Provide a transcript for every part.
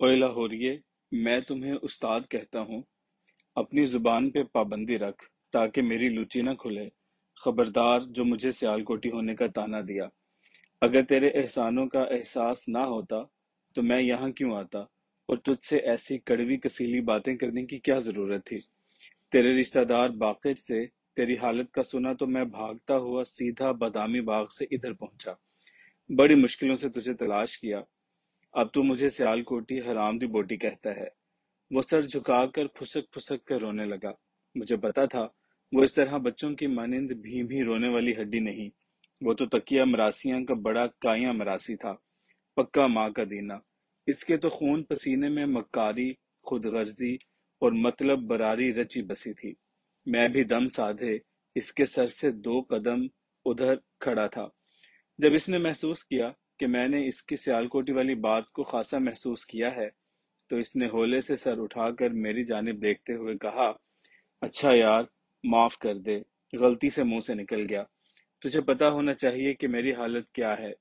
اوے لاہوریے، میں تمہیں استاد کہتا ہوں، اپنی زبان پہ پابندی رکھ تاکہ میری لوچی نہ کھلے۔ خبردار جو مجھے سیالکوٹی ہونے کا طعنہ دیا۔ اگر تیرے احسانوں کا احساس نہ ہوتا تو میں یہاں کیوں آتا، اور تجھ سے ایسی کڑوی کسیلی باتیں کرنے کی کیا ضرورت تھی؟ تیرے رشتہ دار باقر سے تیری حالت کا سنا تو میں بھاگتا ہوا سیدھا بادامی باغ سے ادھر پہنچا۔ بڑی مشکلوں سے تجھے تلاش کیا، اب تو مجھے سیال کوٹی حرام دی بوٹی کہتا ہے۔ وہ سر جھکا کر پھسک پھسک کر رونے لگا۔ مجھے پتا تھا وہ اس طرح بچوں کی مانند بھی رونے والی ہڈی نہیں، وہ تو تکیہ مراسیاں کا بڑا کائیاں مراسی تھا، پکا ماں کا دینا۔ اس کے تو خون پسینے میں مکاری، خود غرضی اور مطلب براری رچی بسی تھی۔ میں بھی دم سادھے اس کے سر سے 2 قدم ادھر کھڑا تھا۔ جب اس نے محسوس کیا کہ میں نے اس کی سیالکوٹی والی بات کو خاصا محسوس کیا ہے تو اس نے ہولے سے سر اٹھا کر میری جانب دیکھتے ہوئے کہا، اچھا یار، معاف کر دے، غلطی سے منہ سے نکل گیا۔ تجھے پتا ہونا چاہیے کہ میری حالت کیا ہے۔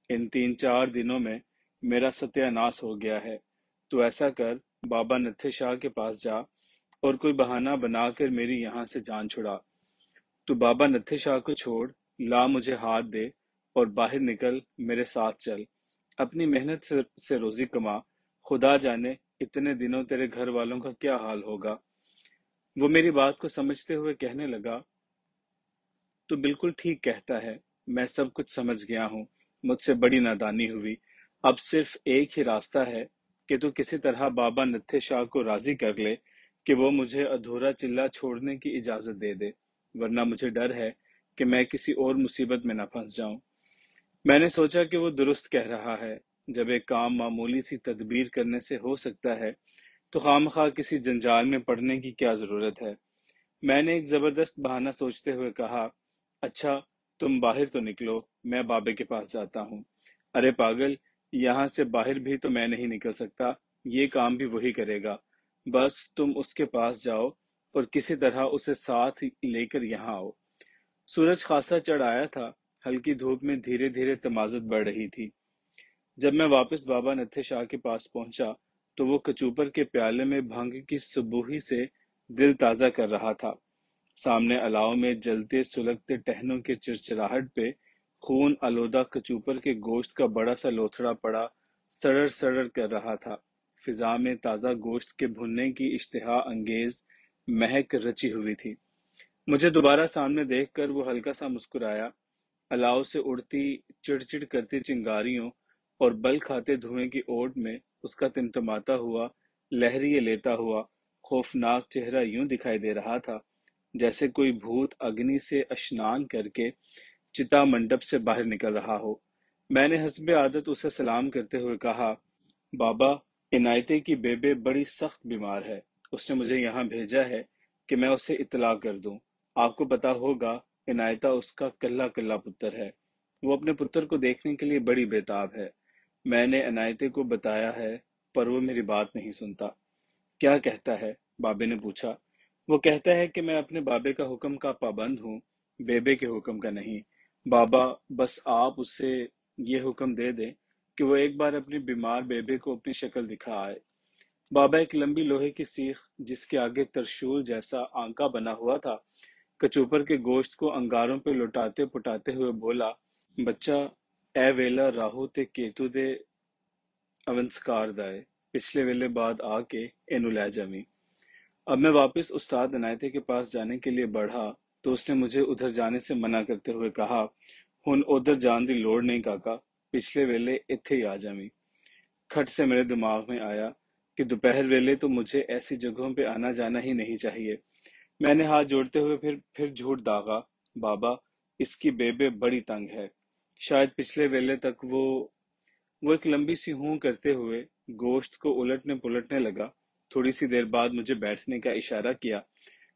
ان 3 4 دنوں میں میرا ستیہ ناس ہو گیا ہے۔ تو ایسا کر، بابا نتھے شاہ کے پاس جا اور کوئی بہانہ بنا کر میری یہاں سے جان چھڑا۔ تو بابا نتھے شاہ کو چھوڑ، لا مجھے ہاتھ دے اور باہر نکل، میرے ساتھ چل، اپنی محنت سے روزی کما۔ خدا جانے اتنے دنوں تیرے گھر والوں کا کیا حال ہوگا۔ وہ میری بات کو سمجھتے ہوئے کہنے لگا، تو بالکل ٹھیک کہتا ہے، میں سب کچھ سمجھ گیا ہوں، مجھ سے بڑی نادانی ہوئی۔ اب صرف ایک ہی راستہ ہے کہ تو کسی طرح بابا نتھے شاہ کو راضی کر لے کہ وہ مجھے ادھورا چلہ چھوڑنے کی اجازت دے دے، ورنہ مجھے ڈر ہے کہ میں کسی اور مصیبت میں نہ پھنس جاؤں۔ میں نے سوچا کہ وہ درست کہہ رہا ہے، جب ایک کام معمولی سی تدبیر کرنے سے ہو سکتا ہے تو خواہ کسی جنجال میں پڑنے کی کیا ضرورت ہے۔ میں نے ایک زبردست بہانہ سوچتے ہوئے کہا، اچھا تم باہر تو نکلو، میں بابے کے پاس جاتا ہوں۔ ارے پاگل، یہاں سے باہر بھی تو میں نہیں نکل سکتا، یہ کام بھی وہی کرے گا۔ بس تم اس کے پاس جاؤ اور کسی طرح اسے ساتھ لے کر یہاں آؤ۔ سورج خاصا چڑھ آیا تھا، ہلکی دھوپ میں دھیرے دھیرے تمازت بڑھ رہی تھی۔ جب میں واپس بابا نتھے شاہ کے پاس پہنچا تو وہ کچوپر کے پیالے میں بھنگ کی سبوہی سے دل تازہ کر رہا تھا۔ سامنے الاؤ میں جلتے سلگتے ٹہنوں کے چرچراہٹ پہ خون آلودہ کچوپر کے گوشت کا بڑا سا لوتھڑا پڑا سڑر سڑر کر رہا تھا۔ فضا میں تازہ گوشت کے بھننے کی اشتہا انگیز مہک رچی ہوئی تھی۔ مجھے دوبارہ سامنے دیکھ کر وہ ہلکا سا مسکرایا۔ الاؤ سے اڑتی چڑ کرتی چنگاریوں اور بل کھاتے دھوئیں کی اوٹ میں اس کا تمتماتا ہوا، لہریے لیتا ہوا خوفناک چہرہ یوں دکھائی دے رہا تھا جیسے کوئی بھوت اگنی سے اشنان کر کے چتا منڈپ سے باہر نکل رہا ہو۔ میں نے حسب عادت اسے سلام کرتے ہوئے کہا، بابا، عنایتے کی بیبے بڑی سخت بیمار ہے، اس نے مجھے یہاں بھیجا ہے کہ میں اسے اطلاع کر دوں۔ آپ کو پتا ہوگا عنایتہ اس کا کلا کلا پتر ہے، وہ اپنے پتر کو دیکھنے کے لیے بڑی بےتاب ہے۔ میں نے عنایتے کو بتایا ہے پر وہ میری بات نہیں سنتا۔ کیا کہتا ہے؟ بابے نے پوچھا۔ وہ کہتا ہے کہ میں اپنے بابے کا حکم کا پابند ہوں، بیبے کے حکم کا نہیں۔ بابا، بس آپ اسے یہ حکم دے دیں کہ وہ ایک بار اپنی بیمار بیبے کو اپنی شکل دکھا آئے۔ بابا ایک لمبی لوہے کی سیخ جس کے آگے ترشول جیسا آنکا بنا ہوا تھا، کچوپر کے گوشت کو انگاروں پہ لٹاتے پٹاتے ہوئے بولا، بچہ، اے ویلا راہو تے کیتو دے اونسکار دائے، پچھلے ویلے بعد آ کے اینو لے جاویں۔ اب میں واپس استاد عنایتے کے پاس جانے کے لیے بڑھا تو اس نے مجھے ادھر جانے سے منع کرتے ہوئے کہا، ہن ادھر جان دی لوڑ نہیں کاکا، پچھلے ویلے ایتھے ہی آ جاویں۔ کھٹ سے میرے دماغ میں آیا کہ دوپہر ویلے تو مجھے ایسی جگہوں پہ آنا جانا ہی نہیں چاہیے۔ میں نے ہاتھ جوڑتے ہوئے پھر جھوٹ داغا، بابا، اس کی بیبے بڑی تنگ ہے، شاید پچھلے ویلے تک وہ ایک لمبی سی ہوں کرتے ہوئے گوشت کو الٹنے پلٹنے لگا۔ تھوڑی سی دیر بعد مجھے بیٹھنے کا اشارہ کیا۔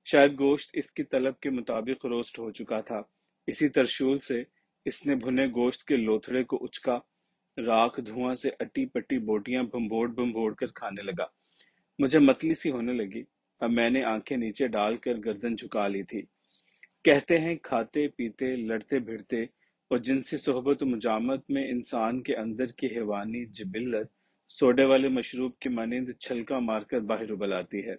شاید گوشت اس کی طلب کے مطابق روسٹ ہو چکا تھا۔ اسی ترشول سے اس نے بھنے گوشت کے لوتھڑے کو اچکا، راکھ دھواں سے اٹی پٹی بوٹیاں بھمبوڑ کر کھانے لگا۔ مجھے متلی سی ہونے لگی۔ اب میں نے آنکھیں نیچے ڈال کر گردن جھکا لی تھی۔ کہتے ہیں کھاتے پیتے لڑتے بھڑتے اور جنسی صحبت و مجامت میں انسان کے اندر کی حیوانی جبلت سوڈے والے مشروب کی مانند چھلکا مار کر باہر ابل آتی ہے۔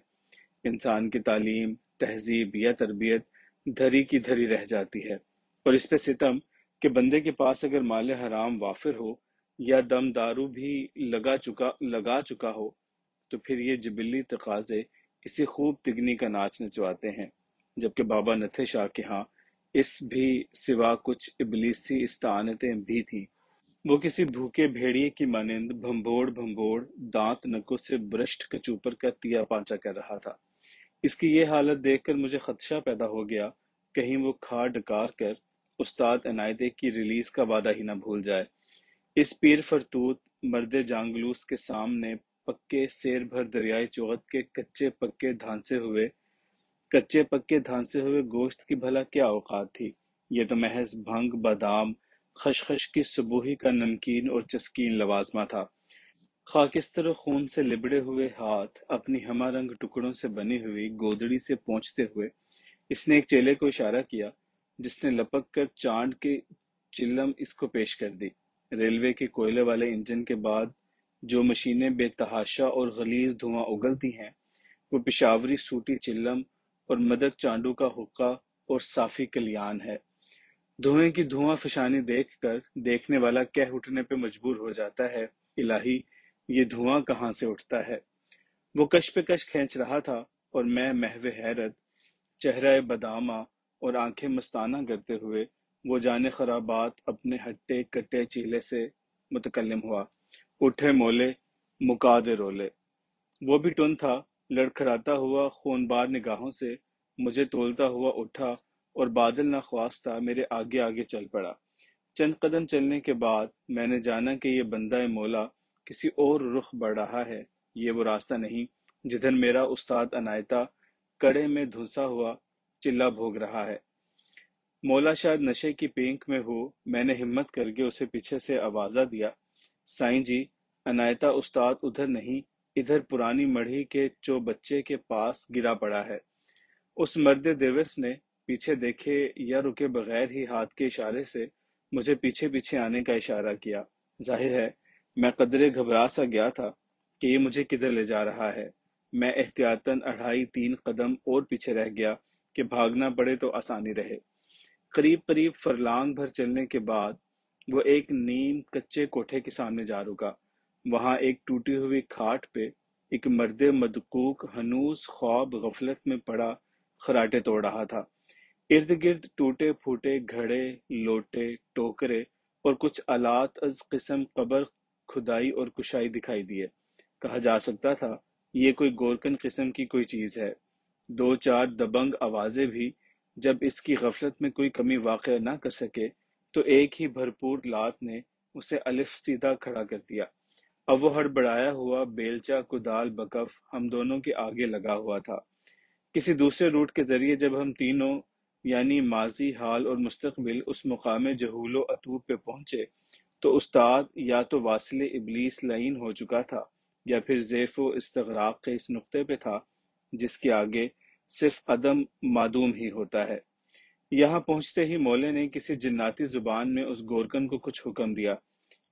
انسان کی تعلیم، تہذیب یا تربیت دھری کی دھری رہ جاتی ہے، اور اس پہ ستم کہ بندے کے پاس اگر مال حرام وافر ہو یا دم دارو بھی لگا چکا ہو تو پھر یہ جبلی تقاضے کسی خوب تگنی کا ناچ نچواتے ہیں، جبکہ بابا نتھے شاہ کے ہاں اس بھی سوا کچھ ابلیسی استعانتیں بھی تھیں۔ وہ کسی بھوکے بھیڑیے کی مانند بھمبوڑ بھمبوڑ دانت نکوں سے برشٹ کچوپر کا تیا پانچا کر رہا تھا۔ اس کی یہ حالت دیکھ کر مجھے خدشہ پیدا ہو گیا کہیں وہ کھا ڈکار کر استاد عنایتے کی ریلیز کا وعدہ ہی نہ بھول جائے۔ اس پیر فرتوت مرد جانگلوس کے سامنے پکے سیر بھر دریائے چوغت کے کچے پکے دھانسے ہوئے گوشت کی بھلا کیا اوقات تھی؟ یہ تو محض بھنگ بادام خشخش کی صبوحی کا نمکین اور چسکین لوازمہ تھا۔ خاکستر و خون سے لبڑے ہوئے ہاتھ اپنی ہمہ رنگ ٹکڑوں سے بنی ہوئی گودڑی سے پونچھتے ہوئے اس نے ایک چیلے کو اشارہ کیا، جس نے لپک کر چاند کی چلم اس کو پیش کر دی۔ ریلوے کے کوئلے والے انجن کے بعد جو مشینیں بے تحاشا اور غلیظ دھواں اگلتی ہیں، وہ پشاوری سوٹی چلم اور مدک چانڈو کا حقہ اور صافی کلیان ہے۔ دھوئیں کی دھواں فشانی دیکھ کر دیکھنے والا کہہ اٹھنے پہ مجبور ہو جاتا ہے، الہی یہ دھواں کہاں سے اٹھتا ہے؟ وہ کش پہ کش کھینچ رہا تھا اور میں محو حیرت، چہرہ بدامہ اور آنکھیں مستانہ کرتے ہوئے وہ جانے خرابات اپنے ہٹے کٹے چیلے سے متکلم ہوا، اٹھے مولے مکا دے رولے۔ وہ بھی ٹن تھا، لڑکھڑاتا ہوا خونبار نگاہوں سے مجھے تولتا ہوا اٹھا اور بادل ناخواستہ میرے آگے آگے چل پڑا۔ چند قدم چلنے کے بعد میں نے جانا کہ یہ بندہ مولا کسی اور رخ بڑھ رہا ہے، یہ وہ راستہ نہیں جدھر میرا استاد عنایتا کڑے میں دھنسا ہوا چلہ بھوگ رہا ہے۔ مولا شاید نشے کی پینک میں ہو۔ میں نے ہمت کر کے اسے پیچھے سے آوازہ دیا، سائیں جی، عنایتا استاد ادھر نہیں، ادھر پرانی مڑھی کے چو بچے کے پاس گرا پڑا ہے۔ اس مرد دیوس نے پیچھے دیکھے یا رکے بغیر ہی ہاتھ کے اشارے سے مجھے پیچھے پیچھے آنے کا اشارہ کیا۔ ظاہر ہے میں قدرے گھبرا سا گیا تھا کہ یہ مجھے کدھر لے جا رہا ہے۔ میں احتیاطاً 2.5-3 قدم اور پیچھے رہ گیا کہ بھاگنا پڑے تو آسانی رہے۔ قریب قریب فرلانگ بھر چلنے کے بعد وہ ایک نیم کچے کوٹھے کے سامنے جا رکا۔ وہاں ایک ٹوٹی ہوئی کھاٹ پہ ایک مرد مدقوق ہنوز خواب غفلت میں پڑا خراٹے توڑ رہا تھا۔ ارد گرد ٹوٹے پھوٹے گھڑے، لوٹے، ٹوکرے اور کچھ آلات از قسم قبر کھدائی اور کشائی دکھائی دیے۔ کہا جا سکتا تھا یہ کوئی گورکن قسم کی کوئی چیز ہے۔ 2-4 دبنگ آوازیں بھی جب اس کی غفلت میں کوئی کمی واقع نہ کر سکے تو ایک ہی بھرپور لات نے اسے الف سیدھا کھڑا کر دیا۔ اب وہ ہڑبڑایا ہوا بیلچہ کدال بکف ہم دونوں کے آگے لگا ہوا تھا۔ کسی دوسرے روٹ کے ذریعے جب ہم تینوں یعنی ماضی، حال اور مستقبل اس مقام جہول و عتوب پہ پہنچے تو استاد یا تو واصل ابلیس لعین ہو چکا تھا یا پھر ضعف و استغراق کے اس نقطے پہ تھا جس کے آگے صرف عدم معدوم ہی ہوتا ہے۔ یہاں پہنچتے ہی مولے نے کسی جناتی زبان میں اس گورکن کو کچھ حکم دیا۔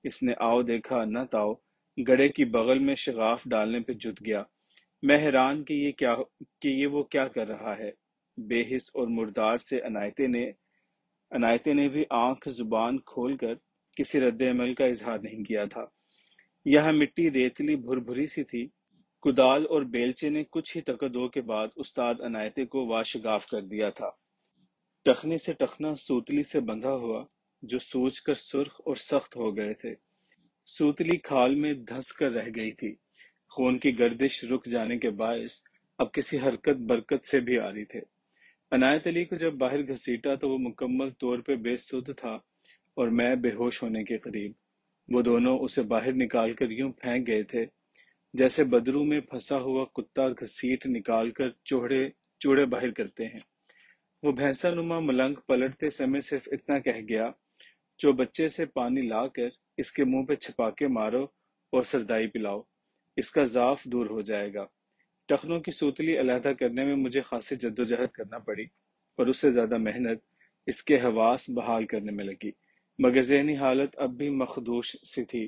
اس نے آؤ دیکھا نہ تاؤ گڑھے کی بغل میں شغاف ڈالنے پہ جت گیا۔ میں حیران کہ یہ وہ کیا کر رہا ہے۔ بے حس اور مردار سے عنایتے نے بھی آنکھ زبان کھول کر کسی رد عمل کا اظہار نہیں کیا تھا۔ یہاں مٹی ریتلی بھر بھری سی تھی۔ کدال اور بیلچے نے کچھ ہی تکدو کے بعد استاد عنایتے کو واشگاف کر دیا تھا۔ ٹخنے سے ٹخنا سوتلی سے بندھا ہوا جو سوج کر سرخ اور سخت ہو گئے تھے، سوتلی کھال میں دھنس کر رہ گئی تھی۔ خون کی گردش رک جانے کے باعث اب کسی حرکت برکت سے بھی آ رہی تھے۔ عنایت علی کو جب باہر گھسیٹا تو وہ مکمل طور پہ بے سدھ تھا اور میں بے ہوش ہونے کے قریب۔ وہ دونوں اسے باہر نکال کر یوں پھینک گئے تھے جیسے بدرو میں پھنسا ہوا کتا گھسیٹ نکال کر چوڑے باہر کرتے ہیں۔ وہ بھینسا نما ملنگ پلٹتے سمے صرف اتنا کہہ گیا، جو بچے سے پانی لا کر اس کے منہ پہ چھپاکے مارو اور سردائی پلاؤ، اس کا ضعف دور ہو جائے گا۔ ٹخنوں کی سوتلی علیحدہ کرنے میں مجھے خاصی جدوجہد کرنا پڑی اور اس سے زیادہ محنت اس کے حواس بحال کرنے میں لگی، مگر ذہنی حالت اب بھی مخدوش سی تھی۔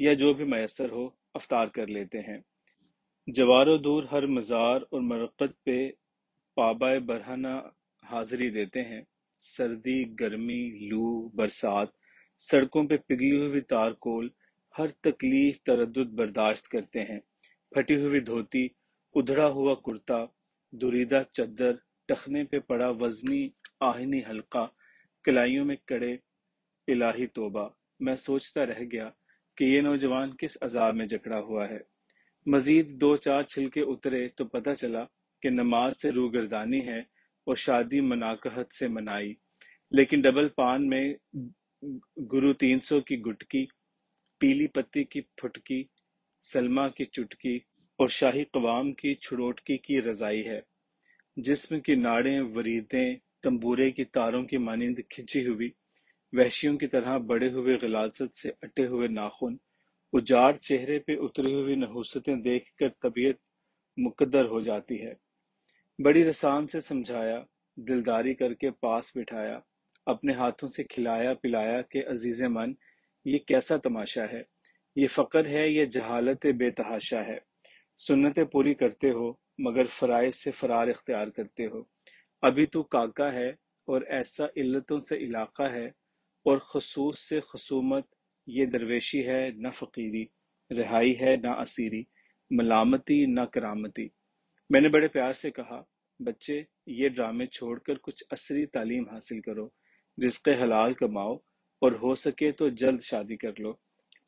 یا جو بھی میسر ہو افطار کر لیتے ہیں۔ جوار و دور ہر مزار اور مرقد پہ پابائے برہنہ حاضری دیتے ہیں۔ سردی، گرمی، لو، برسات، سڑکوں پہ پگھلی ہوئی تارکول، ہر تکلیف تردد برداشت کرتے ہیں۔ پھٹی ہوئی دھوتی، ادھڑا ہوا کرتا، دریدہ چادر، ٹخنے پہ پڑا وزنی آہنی حلقہ، کلائیوں میں کڑے، الہی توبہ! میں سوچتا رہ گیا کہ یہ نوجوان کس عذاب میں جکڑا ہوا ہے۔ مزید دو چار چھلکے اترے تو پتہ چلا کہ نماز سے روگردانی ہے اور شادی مناکہت سے منائی، لیکن ڈبل پان میں گرو 300 کی گٹکی، پیلی پتی کی پھٹکی، سلما کی چٹکی اور شاہی قوام کی چھڑوٹکی کی رضائی ہے۔ جسم کی ناڑیں وریدیں تنبورے کی تاروں کی مانند کھنچی ہوئی، وحشیوں کی طرح بڑے ہوئے غلاظت سے اٹے ہوئے ناخن، اجاڑ چہرے پہ اتری ہوئی نحوستیں دیکھ کر طبیعت مقدر ہو جاتی ہے۔ بڑی رسان سے سمجھایا، دلداری کر کے پاس بٹھایا، اپنے ہاتھوں سے کھلایا پلایا کہ عزیز من، یہ کیسا تماشا ہے؟ یہ فقر ہے یا جہالت بے تحاشا ہے؟ سنتیں پوری کرتے ہو مگر فرائض سے فرار اختیار کرتے ہو۔ ابھی تو کاکا ہے اور ایسا علتوں سے علاقہ ہے اور خصوص سے خصومت، یہ درویشی ہے نہ فقیری، رہائی ہے نہ اسیری، ملامتی نہ کرامتی۔ میں نے بڑے پیار سے کہا، بچے یہ ڈرامے چھوڑ کر کچھ عصری تعلیم حاصل کرو، رزق حلال کماؤ اور ہو سکے تو جلد شادی کر لو،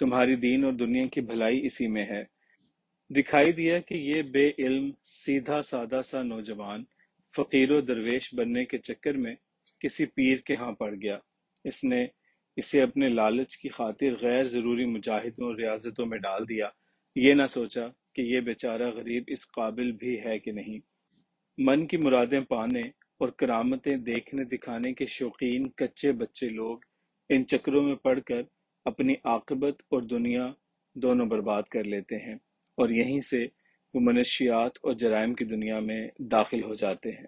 تمہاری دین اور دنیا کی بھلائی اسی میں ہے۔ دکھائی دیا کہ یہ بے علم سیدھا سادہ سا نوجوان فقیر و درویش بننے کے چکر میں کسی پیر کے ہاں پڑ گیا۔ اس نے اسے اپنے لالچ کی خاطر غیر ضروری مجاہدوں اور ریاضتوں میں ڈال دیا، یہ نہ سوچا کہ یہ بیچارہ غریب اس قابل بھی ہے کہ نہیں۔ من کی مرادیں پانے اور کرامتیں دیکھنے دکھانے کے شوقین کچے بچے لوگ ان چکروں میں پڑ کر اپنی عاقبت اور دنیا دونوں برباد کر لیتے ہیں، اور یہیں سے وہ منشیات اور جرائم کی دنیا میں داخل ہو جاتے ہیں۔